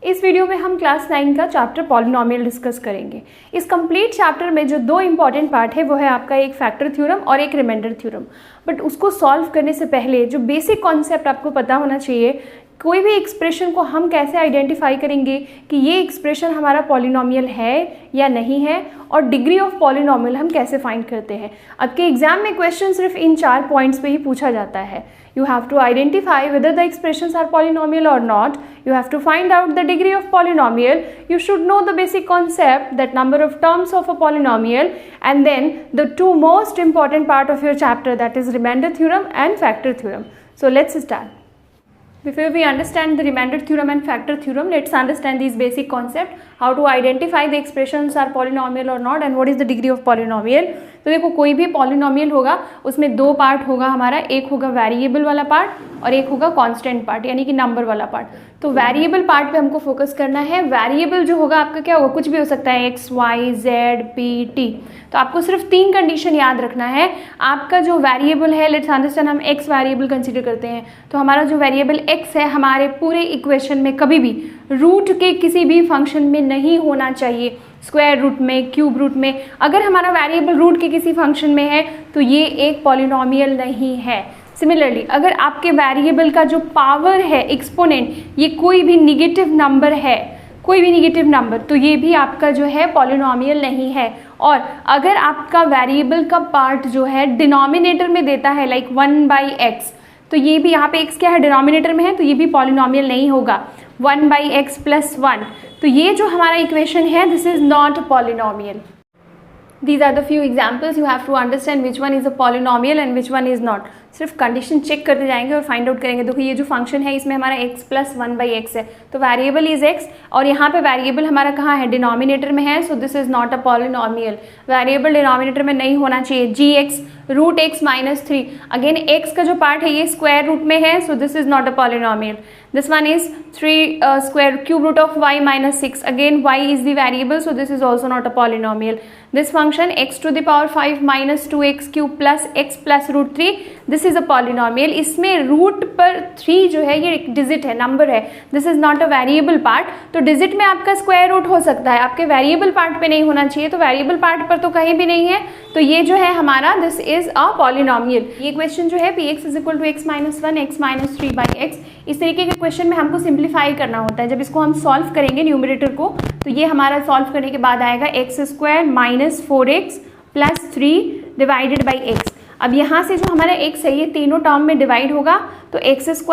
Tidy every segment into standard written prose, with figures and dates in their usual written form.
इस वीडियो में हम क्लास 9 का चैप्टर पॉलिनोमियल डिस्कस करेंगे। इस कंप्लीट चैप्टर में जो दो इंपॉर्टेंट पार्ट है वो है आपका एक फैक्टर थ्योरम और एक रिमाइंडर थ्योरम। बट उसको सॉल्व करने से पहले जो बेसिक कॉन्सेप्ट आपको पता होना चाहिए, कोई भी एक्सप्रेशन को हम कैसे आइडेंटिफाई करेंगे कि ये एक्सप्रेशन हमारा पॉलिनोमियल है या नहीं है, और डिग्री ऑफ पॉलिनोमियल हम कैसे फाइंड करते हैं। आपके एग्जाम में क्वेश्चन सिर्फ इन 4 पॉइंट्स पे ही पूछा जाता है। You have to identify whether the expressions are polynomial or not. You have to find out the degree of polynomial. You should know the basic concept, that number of terms of a polynomial, and then the two most important part of your chapter, that is remainder theorem and factor theorem. So let's start. Before we understand the remainder theorem and factor theorem, let's understand these basic concept, how to identify the expressions are polynomial or not and what is the degree of polynomial. तो देखो, कोई भी polynomial होगा उसमें दो part होगा हमारा, एक होगा वेरिएबल वाला पार्ट और एक होगा कांस्टेंट पार्ट यानी कि नंबर वाला पार्ट। तो वेरिएबल पार्ट पे हमको फोकस करना है। वेरिएबल जो होगा आपका क्या होगा, कुछ भी हो सकता है, x y z p t. तो आपको सिर्फ 3 कंडीशन याद रखना है। आपका जो वेरिएबल है, लेट्स अंडरस्टैंड हम एक्स वेरिएबल कंसिडर करते हैं, तो हमारा जो वेरिएबल एक्स है हमारे पूरे इक्वेशन में कभी भी रूट के किसी भी फंक्शन में नहीं होना चाहिए, स्क्वायर रूट में, क्यूब रूट में। अगर हमारा वेरिएबल रूट के किसी फंक्शन में है तो ये एक पॉलिनोमियल नहीं है। सिमिलरली अगर आपके वेरिएबल का जो पावर है, एक्सपोनेंट, ये कोई भी निगेटिव नंबर है, कोई भी निगेटिव नंबर, तो ये भी आपका जो है पॉलिनोमियल नहीं है। और अगर आपका वेरिएबल का पार्ट जो है डिनोमिनेटर में देता है, लाइक 1/x, तो ये भी यहाँ पे x क्या है, डिनोमिनेटर में है, तो ये भी पॉलिनोमियल नहीं होगा। 1/x + 1, तो ये जो हमारा इक्वेशन है, this is not a polynomial. These are the few examples. You have to understand which one is a polynomial and which one is not. सिर्फ कंडीशन चेक करते जाएंगे और फाइंड आउट करेंगे। देखो, ये जो फंक्शन है इसमें हमारा x + 1/x है, तो वेरिएबल इज x, और यहाँ पे वेरिएबल हमारा कहाँ है, डिनोमिनेटर में है, so this is not a polynomial. Variable denominator में नहीं होना चाहिए। gx √x - 3, अगेन x का जो पार्ट है ये स्क्वायर रूट में है, so this is not a polynomial. This one is 3 square cube root of y - 6. Again, y is the variable, so this is also not a polynomial. This function x to the power 5 - 2x cube plus x plus √3. This is a polynomial. इसमें root पर 3 जो है ये एक digit है, number है. This is not a variable part. तो digit में आपका स्क्वायर रूट हो सकता है, आपके वेरिएबल पार्ट पे नहीं होना चाहिए, तो वेरिएबल पार्ट पर तो कहीं भी नहीं है, तो ये जो है हमारा दिस इज अ पॉलिनोमियल। ये क्वेश्चन जो है px = x - 1 x - 3/x, इस तरीके के क्वेश्चन में हमको सिंप्लीफाई करना होता है। जब इसको हम सॉल्व करेंगे न्यूमरेटर को, तो ये हमारा सॉल्व करने के बाद आएगा x² - 4x + 3 divided by x। अब यहाँ से जो हमारा x है ये तीनों टर्म में डिवाइड होगा, तो x² -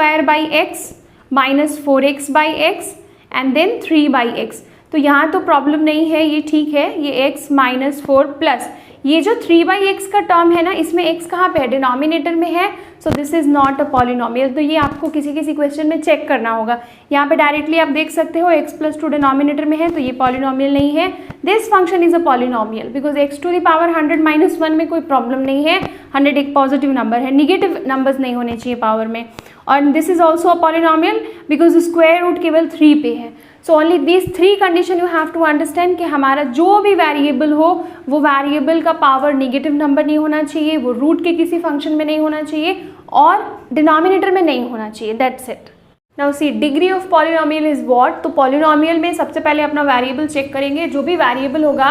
4x/x and then 3/x। तो यहाँ तो प्रॉब्लम नहीं है, ये ठीक है। ये x - 4 प्लस ये जो 3/x का टर्म है ना, इसमें x कहाँ पे है, डिनोमिनेटर में है, so this is not a polynomial. तो ये आपको किसी किसी क्वेश्चन में चेक करना होगा। यहाँ पे डायरेक्टली आप देख सकते हो x + 2 डिनोमिनेटर में है, तो ये पॉलिनोमियल नहीं है। This function is a polynomial because x to the power 100 - 1 में कोई प्रॉब्लम नहीं है। 100 एक पॉजिटिव नंबर है, निगेटिव नंबर्स नहीं होने चाहिए पावर में। और this is also a polynomial because square root केवल 3 पे है। So only this 3 condition you have to understand कि हमारा जो भी वेरिएबल हो वो वेरिएबल का पावर निगेटिव नंबर नहीं होना चाहिए, वो रूट के किसी फंक्शन में नहीं होना चाहिए और डिनोमिनेटर में नहीं होना चाहिए। That's it. Now see degree of polynomial is what. तो पॉलिनोमियल में सबसे पहले अपना वेरिएबल चेक करेंगे। जो भी वेरिएबल होगा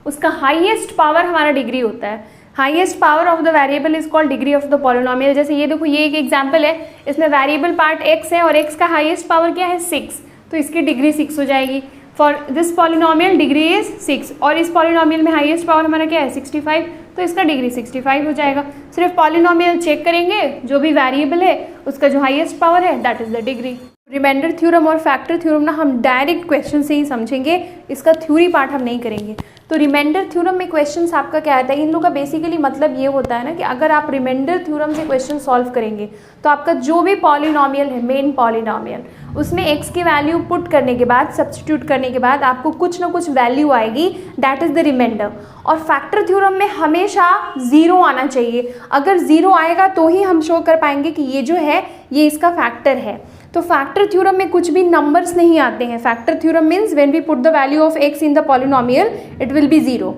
उसका हाईएस्ट पावर हमारा डिग्री होता है। Highest power of the variable is called degree of the polynomial. जैसे ये देखो, ये एक एग्जांपल है, इसमें वेरिएबल पार्ट x है और x का हाईएस्ट पावर क्या है, 6, तो इसकी डिग्री 6 हो जाएगी। For this polynomial degree is 6, और इस पॉलिनोमियल में हाईएस्ट पावर हमारा क्या है, 65, तो इसका डिग्री 65 हो जाएगा। सिर्फ पॉलिनोमियल चेक करेंगे, जो भी वेरिएबल है उसका जो हाईएस्ट पावर है that is the degree. Remainder theorem और फैक्टर थ्योरम ना हम डायरेक्ट क्वेश्चन से ही समझेंगे, इसका थ्योरी पार्ट हम नहीं करेंगे। तो रिमाइंडर थ्योरम में क्वेश्चंस आपका क्या आता है, इन लोगों का बेसिकली मतलब ये होता है ना कि अगर आप रिमाइंडर थ्योरम से क्वेश्चन सॉल्व करेंगे तो आपका जो भी पॉलिनोमियल है, मेन पॉलिनोमियल, उसमें x की वैल्यू पुट करने के बाद, सब्स्टिट्यूट करने के बाद आपको कुछ ना कुछ वैल्यू आएगी, दैट इज द रिमाइंडर। और फैक्टर थ्योरम में हमेशा 0 आना चाहिए। अगर 0 आएगा तो ही हम शो कर पाएंगे कि ये जो है ये इसका फैक्टर है। तो फैक्टर थ्योरम में कुछ भी नंबर्स नहीं आते हैं। Factor theorem means when we put the value of x in the polynomial it will be 0।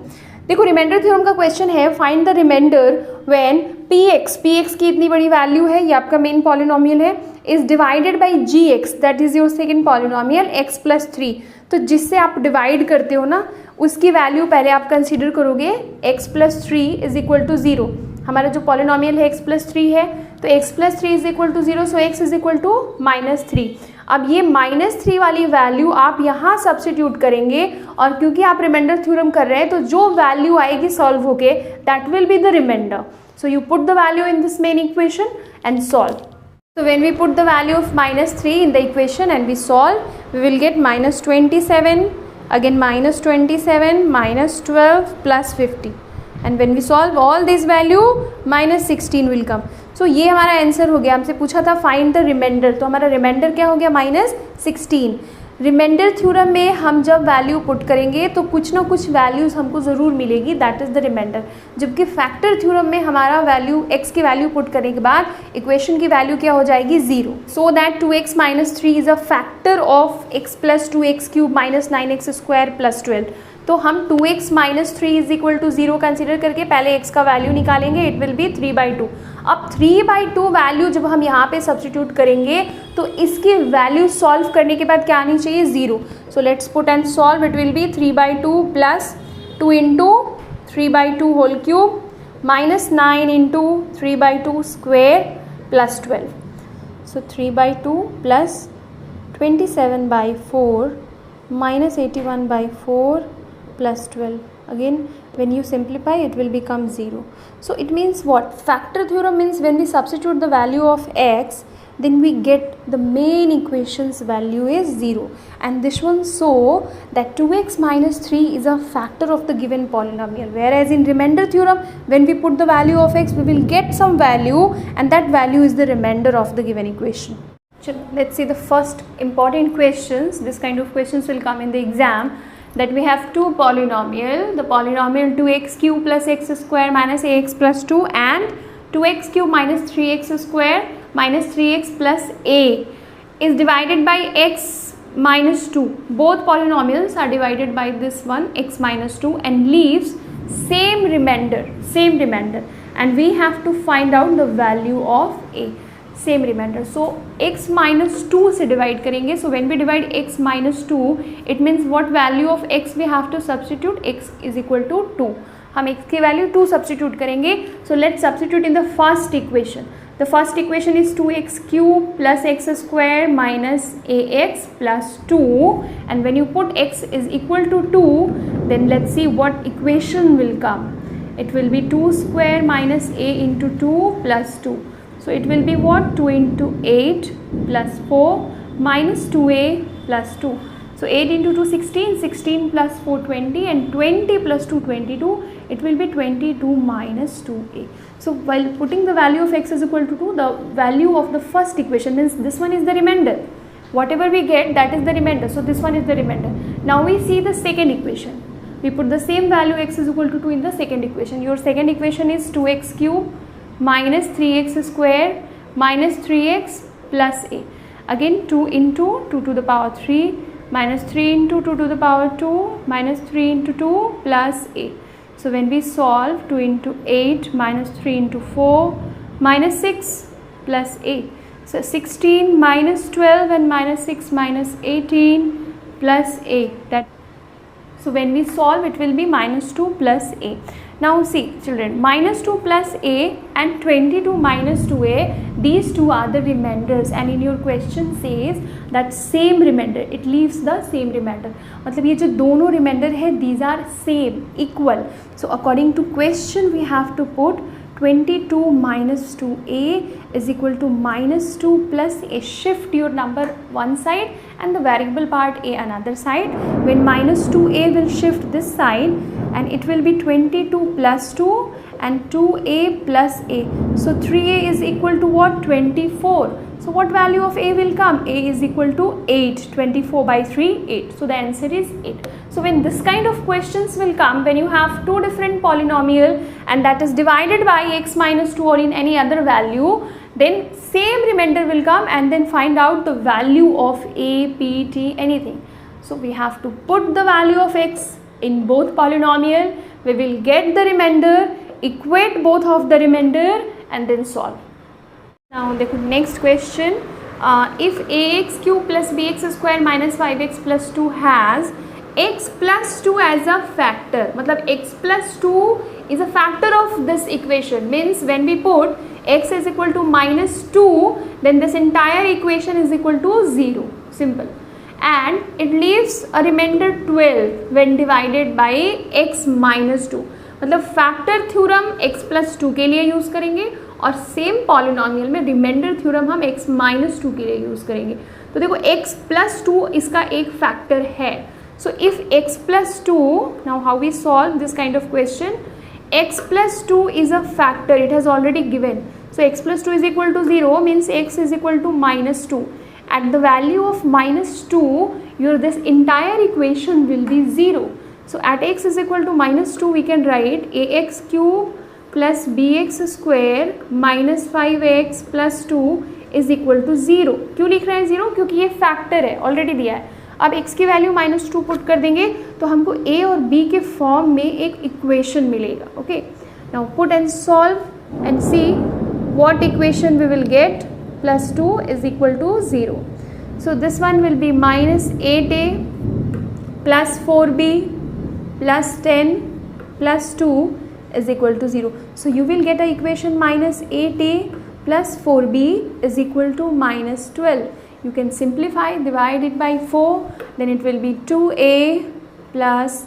देखो रिमाइंडर थ्योरम का क्वेश्चन है, find the remainder when px की इतनी बड़ी वैल्यू है, ये आपका मेन पॉलिनोमियल है, is divided by gx that is your second polynomial x plus 3। तो जिससे आप डिवाइड करते हो ना उसकी वैल्यू पहले आप कंसीडर करोगे x plus 3 is equal to 0। हमारा जो पॉलिनोमियल है x प्लस 3 है, तो x plus 3 is equal to 0, so x is equal to -3। अब ये -3 वाली वैल्यू आप यहाँ सब्स्टिट्यूट करेंगे, और क्योंकि आप रिमाइंडर थ्योरम कर रहे हैं तो जो वैल्यू आएगी सॉल्व होके that will be the remainder. So you put the value in this main equation and solve. So when we put the value of -3 in the equation and we solve, we will get -27, again -27, -12 plus 50. And when we solve all this value, -16 will come. So ये हमारा answer हो गया। हमसे पूछा था find the reminder, तो हमारा reminder क्या हो गया -16। रिमाइंडर थ्योरम में हम जब वैल्यू पुट करेंगे तो कुछ ना कुछ वैल्यूज़ हमको ज़रूर मिलेगी, दैट इज़ द रिमाइंडर। जबकि फैक्टर थ्योरम में हमारा वैल्यू x की वैल्यू पुट करने के बाद इक्वेशन की वैल्यू क्या हो जाएगी 0। So that 2x - 3 is a factor of x plus 2x cube minus 9x square plus 12। तो हम 2x - 3 is equal to 0 consider करके पहले x का वैल्यू निकालेंगे, इट विल बी 3/2। अब 3/2 वैल्यू जब हम यहाँ पे सब्स्टिट्यूट करेंगे तो इसकी वैल्यू सॉल्व करने के बाद क्या आनी चाहिए 0। So let's put and solve, it will be 3/2 plus 2 into 3/2 whole cube minus 9 into 3/2 square plus 12। So 3/2 plus 27/4 minus 81/4 plus 12. Again when you simplify it will become 0. So it means what? Factor theorem means when we substitute the value of x, then we get the main equation's value is 0, and this one so that 2x minus 3 is a factor of the given polynomial, whereas in remainder theorem when we put the value of x we will get some value and that value is the remainder of the given equation. Let's see the first important questions. This kind of questions will come in the exam, that we have two polynomial, the polynomial 2x cube plus x square minus ax plus 2 and 2x cube minus 3x square minus 3x plus a is divided by x minus 2. Both polynomials are divided by this one x minus 2 and leaves same remainder, and we have to find out the value of a. Same remainder, so x minus 2 से divide करेंगे। So when we divide x minus 2 it means what value of x we have to substitute, x is equal to 2। हम x की वैल्यू 2 substitute करेंगे। So let's substitute in the first equation. The first equation is 2x cube plus x square minus ax plus 2, and when you put x is equal to 2 then let's see what equation will come. It will be 2 square minus a into 2 plus 2. So it will be what? 2 into 8 plus 4 minus 2a plus 2. So 8 into 2 16, 16 plus 4 20, and 20 plus 2 22. It will be 22 minus 2a. So while putting the value of x is equal to 2, the value of the first equation means this one is the remainder. Whatever we get, that is the remainder. So this one is the remainder. Now we see the second equation. We put the same value x is equal to 2 in the second equation. Your second equation is 2x cube minus 3x square minus 3x plus a. Again 2 into 2 to the power 3 minus 3 into 2 to the power 2 minus 3 into 2 plus a. So when we solve 2 into 8 minus 3 into 4 minus 6 plus a. So 16 minus 12 and minus 6 minus 18 plus a. That so when we solve it will be minus 2 plus a. Now see children, minus 2 plus a and 22 minus 2a, these two are the remainders, and in your question says that same remainder, it leaves the same remainder. मतलब ये जो दोनों remainder है these are same, equal. So according to question we have to put 22 minus 2a is equal to minus 2 plus a. Shift your number one side and the variable part a another side. When minus 2a will shift this side and it will be 22 plus 2 and 2a plus a. So 3a is equal to what? 24. So what value of a will come? A is equal to 8. 24 by 3, 8. So the answer is 8. So when this kind of questions will come, when you have two different polynomial and that is divided by x minus 2 or in any other value, then same remainder will come, and then find out the value of a, p, t, anything. So we have to put the value of x in both polynomial, we will get the remainder, equate both of the remainder and then solve. Now देखो next question, if ax cube plus bx square minus 5x plus 2 has x plus 2 as a factor, मतलब x plus 2 is a factor of this equation, means when we put x is equal to minus 2, then this entire equation is equal to 0, simple, and it leaves a remainder 12 when divided by x minus 2. मतलब factor theorem x plus 2 के लिए use करेंगे और same polynomial में remainder theorem हम x minus 2 के लिए use करेंगे. तो देखो x प्लस 2 इसका एक फैक्टर है. So if x plus 2, now how we solve this kind of question, x plus 2 is a factor, it has already given. So x plus 2 is equal to 0 means x is equal to minus 2. At the value of minus 2, this entire equation will be 0. So at x is equal to minus 2, we can write ax cube plus bx square minus 5x plus 2 is equal to 0. क्यों लिख रहे हैं 0? क्योंकि ये factor है, already दिया है. अब x की वैल्यू माइनस 2 पुट कर देंगे तो हमको a और b के फॉर्म में एक इक्वेशन मिलेगा. Okay, now put and solve and see what equation we will get. Plus 2 is equal to 0. So this one will be minus 8a plus 4b plus 10 plus 2 is equal to 0. So you will get a equation minus 8a plus 4b is equal to minus 12. You can simplify, divide it by 4, then it will be 2a plus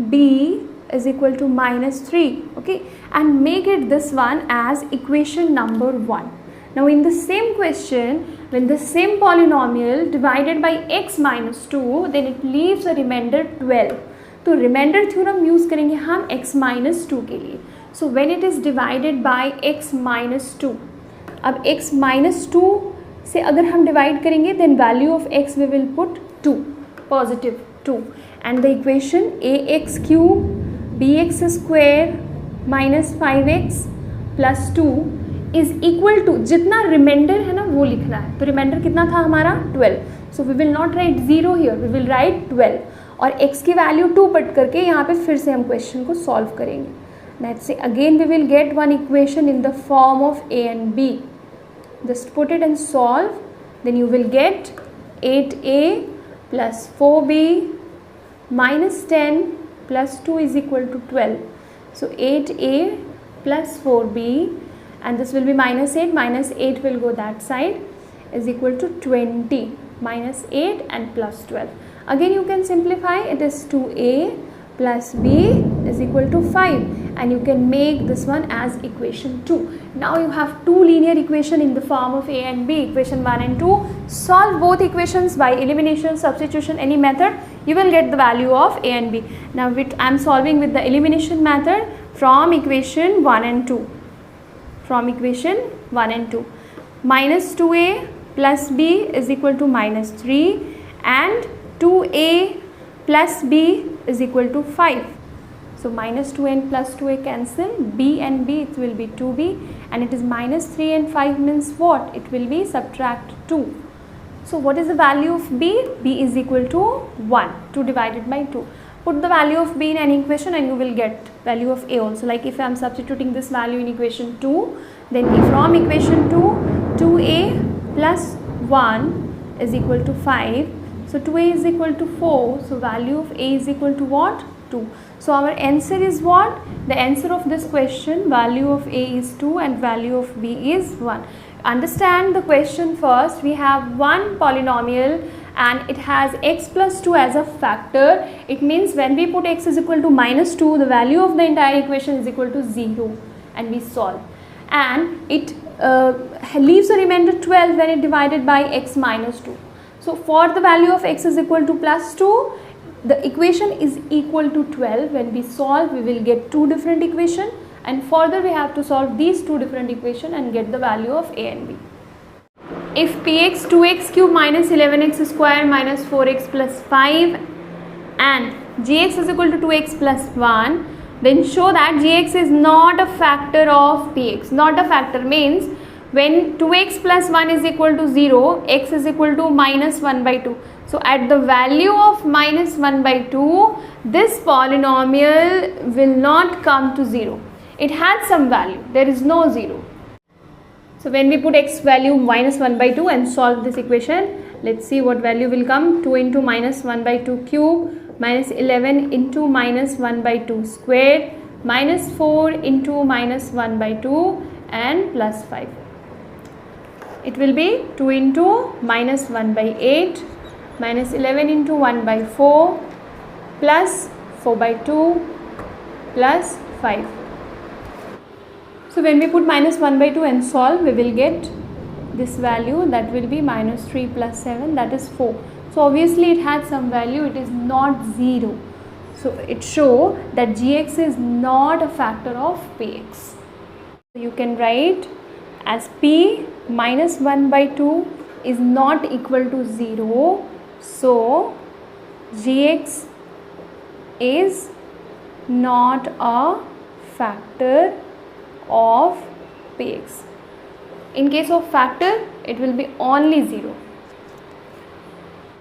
b is equal to minus 3. Okay, and make it this one as equation number 1. Now in the same question, when the same polynomial divided by x minus 2, then it leaves a remainder 12. तो remainder theorem use करेंगे हम x minus 2 के लिए. So when it is divided by x minus 2, अब x minus 2 से अगर हम divide करेंगे then value of x we will put 2, positive 2, and the equation ax cube bx square minus 5x plus 2 is equal to, जितना reminder है ना वो लिखना है. तो रिमाइंडर कितना था हमारा 12. So we will not write 0 here, we will write 12 और x की वैल्यू 2 पट करके यहाँ पे फिर से हम क्वेश्चन को सॉल्व करेंगे. Let's say again we will get one equation in the form of a and b. Just put it and solve, then you will get 8a plus 4b minus 10 plus 2 is equal to 12. So 8a plus 4b, and this will be minus 8 will go that side, is equal to 20 minus 8 and plus 12. Again you can simplify, it is 2a plus b is equal to 5, and you can make this one as equation 2. Now you have two linear equation in the form of a and b, equation 1 and 2. Solve both equations by elimination, substitution, any method, you will get the value of a and b. Now I am solving with the elimination method from equation 1 and 2. From equation 1 and 2, minus 2a plus b is equal to minus 3, and 2a plus b is equal to 5. So minus 2 and plus 2a cancel, b and b it will be 2b, and it is minus 3 and 5 means what? It will be subtract 2. So what is the value of b? b is equal to 1, 2 divided by 2. Put the value of b in any equation and you will get value of a also. Like if I am substituting this value in equation 2, then from equation 2, 2a plus 1 is equal to 5. So 2a is equal to 4. So value of a is equal to what? 2. So our answer is what? The answer of this question, value of a is 2 and value of b is 1. Understand the question first. We have one polynomial and it has x plus 2 as a factor. It means when we put x is equal to minus 2, the value of the entire equation is equal to 0, and we solve. And it leaves a remainder 12 when it divided by x minus 2. So for the value of x is equal to plus 2, the equation is equal to 12. When we solve, we will get two different equations, and further we have to solve these two different equations and get the value of a and b. If px 2x cube minus 11x square minus 4x plus 5 and gx is equal to 2x plus 1, then show that gx is not a factor of px. Not a factor means when 2x plus 1 is equal to 0, x is equal to minus 1 by 2. So at the value of minus 1 by 2, this polynomial will not come to 0. It had some value, there is no 0. So when we put x value minus 1 by 2 and solve this equation, let's see what value will come. 2 into minus 1 by 2 cube minus 11 into minus 1 by 2 squared minus 4 into minus 1 by 2 and plus 5. It will be 2 into minus 1 by 8 minus 11 into 1 by 4 plus 4 by 2 plus 5. So when we put minus 1 by 2 and solve, we will get this value, that will be minus 3 plus 7, that is 4. So obviously it had some value, it is not 0. So it shows that gx is not a factor of px. You can write as p minus 1 by 2 is not equal to 0. So gx is not a factor of px. In case of factor, it will be only 0.